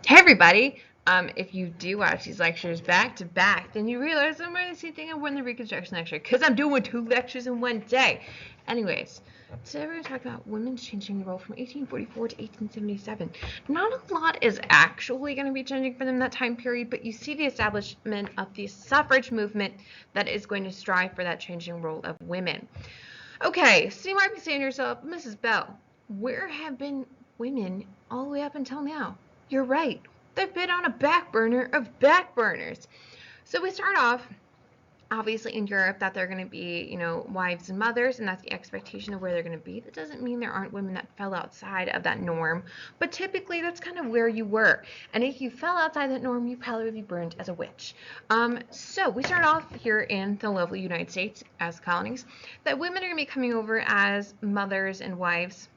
Hey everybody! If you do watch these lectures back to back, then you realize I'm really the same thing I won the Reconstruction lecture because I'm doing 2 lectures in one day. Anyways, today we're going to talk about women's changing the role from 1844 to 1877. Not a lot is actually going to be changing for them that time period, but you see the establishment of the suffrage movement that is going to strive for that changing role of women. Okay, so you might be saying to yourself, Mrs. Bell, where have been women all the way up until now? You're right. They've been on a back burner of back burners. So we start off, obviously, in Europe, that they're going to be, wives and mothers, and that's the expectation of where they're going to be. That doesn't mean there aren't women that fell outside of that norm, but typically that's kind of where you were. And if you fell outside that norm, you probably would be burned as a witch. So we start off here in the lovely United States as colonies, that women are going to be coming over as mothers and wives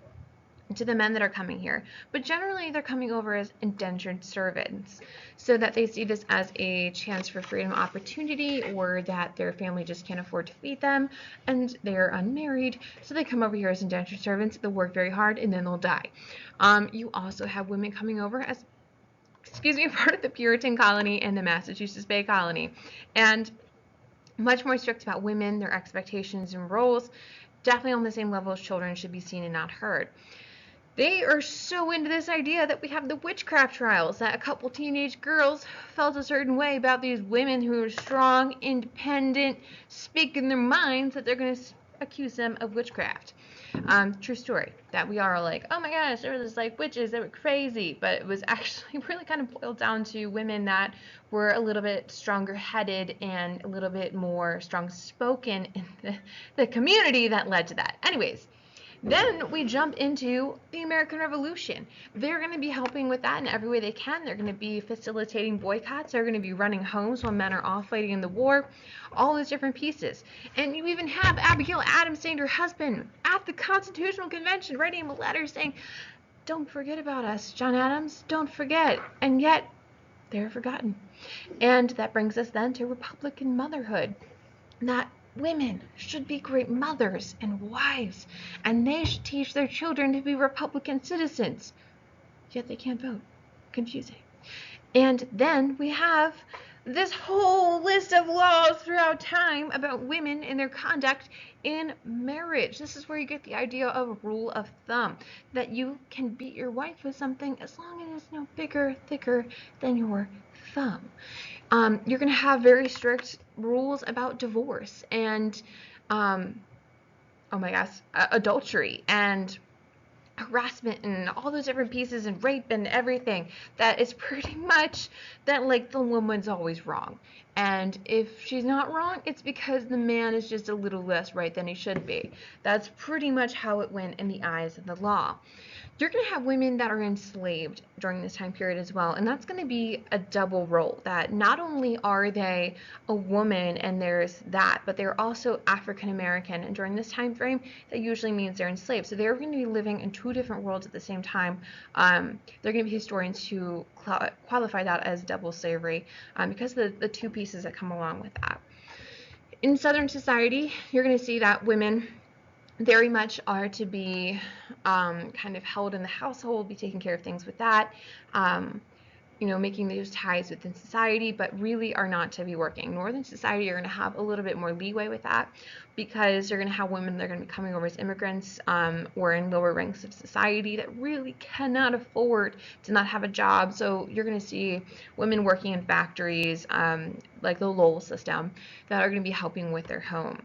to the men that are coming here, but generally they're coming over as indentured servants, so that they see this as a chance for freedom opportunity, or that their family just can't afford to feed them and they're unmarried, so they come over here as indentured servants. They'll work very hard and then they'll die. You also have women coming over as part of the Puritan colony and the Massachusetts Bay Colony, and much more strict about women, their expectations and roles. Definitely on the same level as children should be seen and not heard. They are so into this idea that we have the witchcraft trials, that a couple teenage girls felt a certain way about these women who are strong, independent, speaking their minds, that they're going to accuse them of witchcraft. True story, that we are like, oh my gosh, there was like witches, they were crazy, but it was actually really kind of boiled down to women that were a little bit stronger headed and a little bit more strong spoken in the community that led to that. Anyways, then we jump into the American Revolution. They're going to be helping with that in every way they can. They're going to be facilitating boycotts. They're going to be running homes while men are off fighting in the war. All those different pieces. And you even have Abigail Adams saying to her husband at the Constitutional Convention, writing him a letter saying, don't forget about us, John Adams, don't forget. And yet, they're forgotten. And that brings us then to Republican motherhood. That women should be great mothers and wives, and they should teach their children to be Republican citizens. Yet they can't vote. Confusing. And then we have this whole list of laws throughout time about women and their conduct in marriage. This is where you get the idea of rule of thumb, that you can beat your wife with something as long as it's no bigger, thicker than your thumb. You're going to have very strict rules about divorce and, oh my gosh, adultery and harassment and all those different pieces and rape and everything. That is pretty much that, like, the woman's always wrong. And if she's not wrong, it's because the man is just a little less right than he should be. That's pretty much how it went in the eyes of the law. You're going to have women that are enslaved during this time period as well, and that's going to be a double role, that not only are they a woman and there's that, but they're also African American, and during this time frame that usually means they're enslaved, so they're going to be living in 2 different worlds at the same time. They're going to be historians who qualify that as double slavery, because of the 2 pieces that come along with that. In Southern society, you're going to see that women very much are to be kind of held in the household, be taking care of things with that, making those ties within society, but really are not to be working. Northern society are going to have a little bit more leeway with that, because you're going to have women that are going to be coming over as immigrants, or in lower ranks of society that really cannot afford to not have a job. So you're going to see women working in factories, like the Lowell system, that are going to be helping with their home.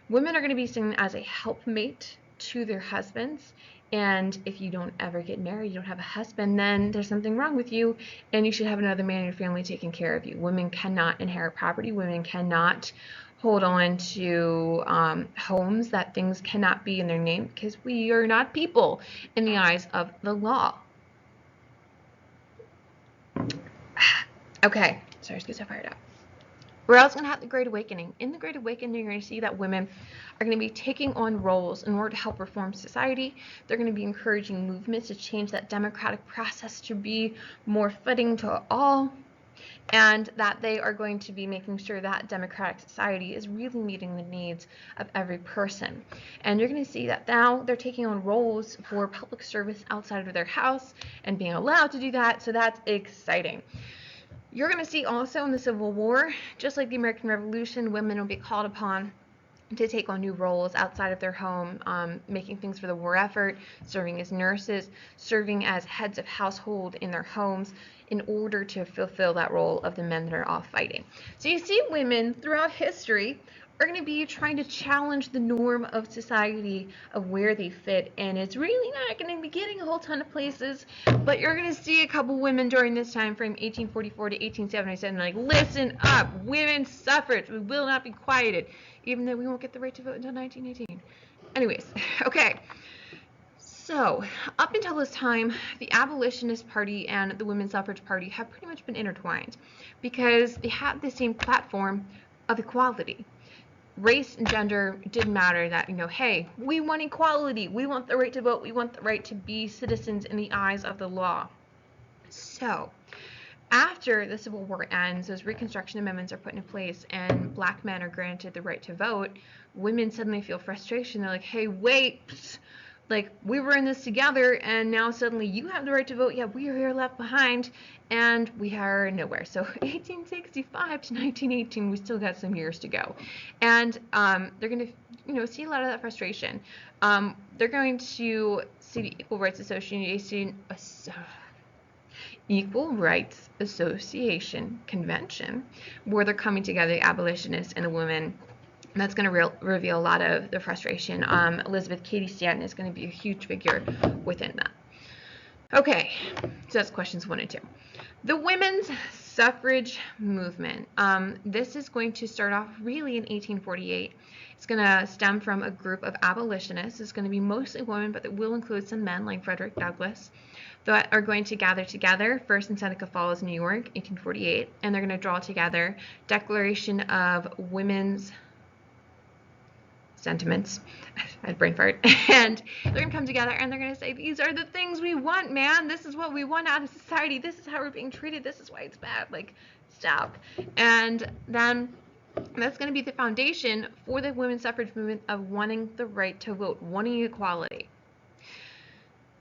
Women are going to be seen as a helpmate to their husbands, and if you don't ever get married, you don't have a husband, then there's something wrong with you, and you should have another man in your family taking care of you. Women cannot inherit property. Women cannot hold on to homes that things cannot be in their name, because we are not people in the eyes of the law. Okay, sorry, let's get so fired up. We're also going to have the Great Awakening. In the Great Awakening, you're going to see that women are going to be taking on roles in order to help reform society. They're going to be encouraging movements to change that democratic process to be more fitting to all. and that they are going to be making sure that democratic society is really meeting the needs of every person. And you're going to see that now they're taking on roles for public service outside of their house and being allowed to do that, so that's exciting. You're going to see also in the Civil War, just like the American Revolution, women will be called upon to take on new roles outside of their home, making things for the war effort, serving as nurses, serving as heads of household in their homes in order to fulfill that role of the men that are off fighting. So you see women throughout history are going to be trying to challenge the norm of society of where they fit, and it's really not going to be getting a whole ton of places, but you're going to see a couple women during this time frame, 1844 to 1877, like, listen up, women's suffrage, we will not be quieted, even though we won't get the right to vote until 1918. Anyways, okay. So, up until this time, the Abolitionist Party and the Women's Suffrage Party have pretty much been intertwined because they have the same platform of equality. Race and gender didn't matter, that, hey, we want equality, we want the right to vote, we want the right to be citizens in the eyes of the law. So, after the Civil War ends, those Reconstruction Amendments are put into place and black men are granted the right to vote, women suddenly feel frustration. They're like, hey, wait, like, we were in this together and now suddenly you have the right to vote, yeah, we are here left behind, and we are nowhere. So 1865 to 1918, we still got some years to go. And they're going to see a lot of that frustration. They're going to see the Equal Rights Association convention, where they're coming together, the abolitionists and the women. That's going to reveal a lot of the frustration. Elizabeth Cady Stanton is going to be a huge figure within that. Okay, so that's questions 1 and 2. The women's suffrage movement. This is going to start off really in 1848. It's going to stem from a group of abolitionists. It's going to be mostly women, but it will include some men like Frederick Douglass that are going to gather together, first in Seneca Falls, New York, 1848, and they're going to draw together Declaration of Women's Sentiments. I had brain fart. And they're going to come together and they're going to say, these are the things we want, man. This is what we want out of society. This is how we're being treated. This is why it's bad. Like, stop. And then that's going to be the foundation for the women's suffrage movement of wanting the right to vote, wanting equality.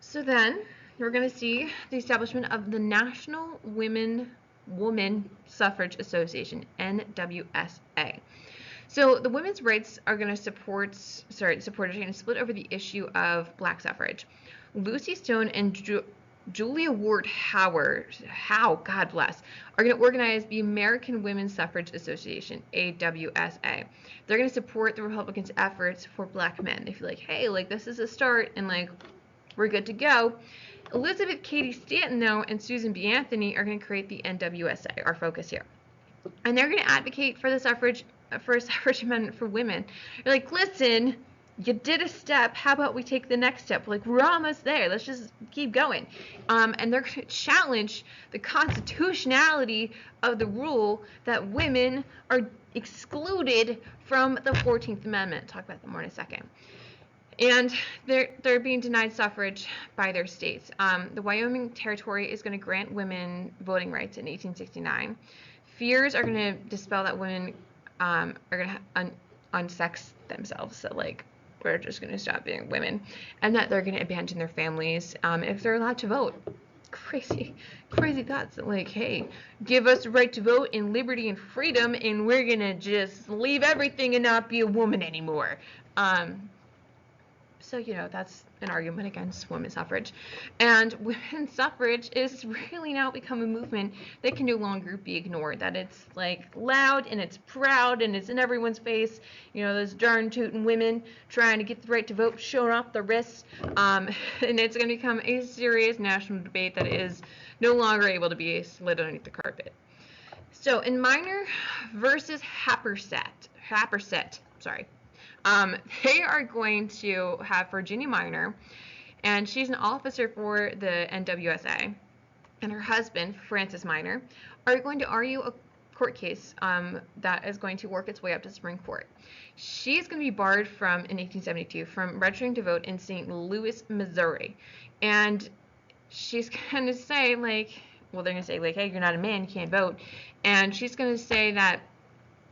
So then we're going to see the establishment of the National Woman Suffrage Association, NWSA. So the women's rights are going to supporters are going to split over the issue of black suffrage. Lucy Stone and Julia Ward Howe, God bless, are going to organize the American Women's Suffrage Association, AWSA. They're going to support the Republicans' efforts for black men. They feel like, hey, like, this is a start, and like, we're good to go. Elizabeth Cady Stanton, though, and Susan B. Anthony are going to create the NWSA, our focus here. And they're going to advocate for the suffrage amendment for women. They're like, listen, you did a step, how about we take the next step? Like, we're almost there, let's just keep going. And they're going to challenge the constitutionality of the rule that women are excluded from the 14th Amendment. Talk about that more in a second. And they're being denied suffrage by their states. The Wyoming Territory is going to grant women voting rights in 1869. Fears are going to dispel that women are going to unsex themselves. So, like, we're just going to stop being women. And that they're going to abandon their families if they're allowed to vote. Crazy thoughts. Like, hey, give us the right to vote and liberty and freedom, and we're going to just leave everything and not be a woman anymore. So, that's an argument against women's suffrage. And women's suffrage is really now become a movement that can no longer be ignored. That it's, like, loud and it's proud and it's in everyone's face. Those darn tootin' women trying to get the right to vote, showing off their wrists. And it's going to become a serious national debate that is no longer able to be slid underneath the carpet. So, in Minor versus Happersett, they are going to have Virginia Minor, and she's an officer for the NWSA, and her husband, Francis Minor, are going to argue a court case that is going to work its way up to the Supreme Court. She's going to be barred in 1872 from registering to vote in St. Louis, Missouri, and she's going to say, like, well, they're going to say, like, hey, you're not a man, you can't vote. And she's going to say that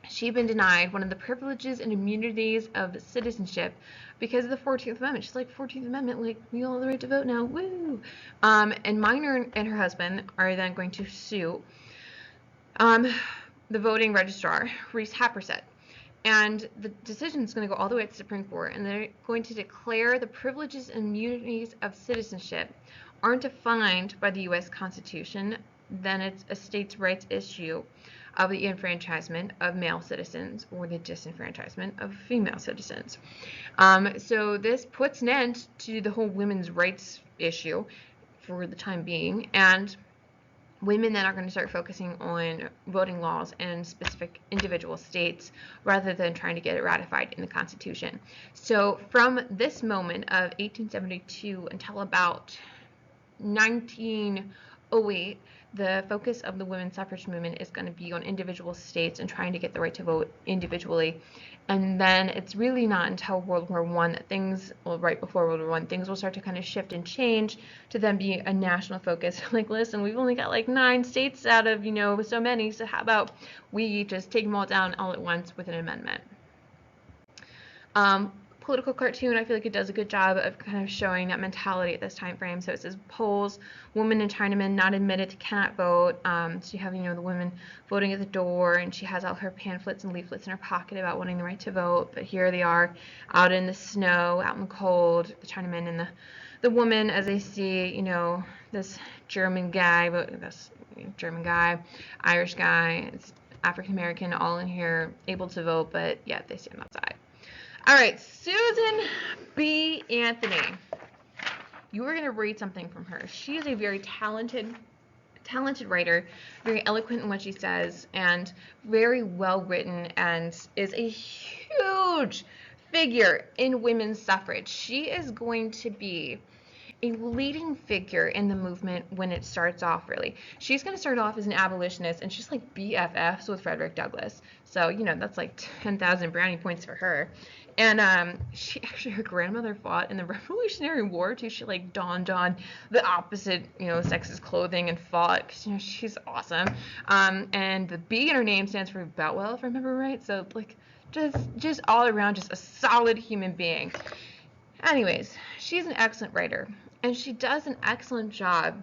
she'd been denied one of the privileges and immunities of citizenship because of the 14th Amendment. She's like, 14th Amendment, like, we all have the right to vote now, woo! And Minor and her husband are then going to sue the voting registrar, Reese Happersett. And the decision is going to go all the way to the Supreme Court, and they're going to declare the privileges and immunities of citizenship aren't defined by the U.S. Constitution, then it's a states' rights issue of the enfranchisement of male citizens or the disenfranchisement of female citizens. So this puts an end to the whole women's rights issue for the time being, and women then are going to start focusing on voting laws in specific individual states rather than trying to get it ratified in the Constitution. So from this moment of 1872 until about 1908, the focus of the women's suffrage movement is going to be on individual states and trying to get the right to vote individually. And then it's really not until World War I that things, well, right before World War I, things will start to kind of shift and change to then be a national focus. Like, listen, we've only got like 9 states out of, so many, so how about we just take them all down all at once with an amendment? Political cartoon, I feel like it does a good job of kind of showing that mentality at this time frame. So it says polls, women and Chinamen not admitted, cannot vote. So you have, the women voting at the door, and she has all her pamphlets and leaflets in her pocket about wanting the right to vote. But here they are out in the snow, out in the cold, the Chinamen and the woman, as they see, this German guy, Irish guy, it's African American, all in here, able to vote, but yet they stand outside. All right, Susan B. Anthony. You are going to read something from her. She is a very talented writer, very eloquent in what she says, and very well written, and is a huge figure in women's suffrage. She is going to be a leading figure in the movement when it starts off, really. She's going to start off as an abolitionist, and she's like BFFs with Frederick Douglass. So, that's like 10,000 brownie points for her. And her grandmother fought in the Revolutionary War too. She like donned on the opposite, sex's clothing and fought because she's awesome. And the B in her name stands for Boutwell, if I remember right. So like just all around, just a solid human being. Anyways, she's an excellent writer, and she does an excellent job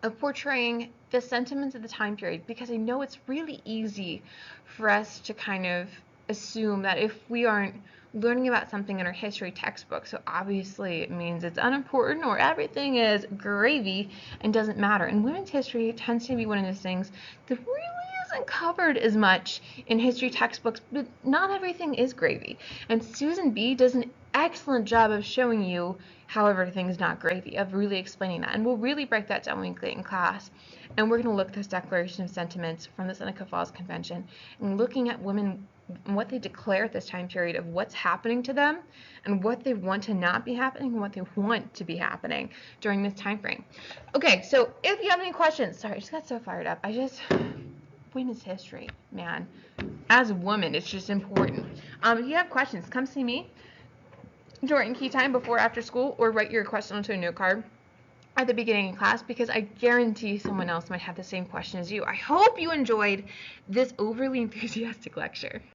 of portraying the sentiments of the time period, because I know it's really easy for us to kind of assume that if we aren't learning about something in our history textbook, so obviously it means it's unimportant or everything is gravy and doesn't matter. And women's history tends to be one of those things that really isn't covered as much in history textbooks, but not everything is gravy. And Susan B. does an excellent job of showing you how everything's not gravy, of really explaining that. And we'll really break that down when we get in class. And we're going to look at this Declaration of Sentiments from the Seneca Falls Convention and looking at women and what they declare at this time period of what's happening to them and what they want to not be happening and what they want to be happening during this time frame. Okay, so if you have any questions, sorry, I just got so fired up. Women's history, man. As a woman, it's just important. If you have questions, come see me during key time, before, after school, or write your question onto a note card at the beginning of class, because I guarantee someone else might have the same question as you. I hope you enjoyed this overly enthusiastic lecture.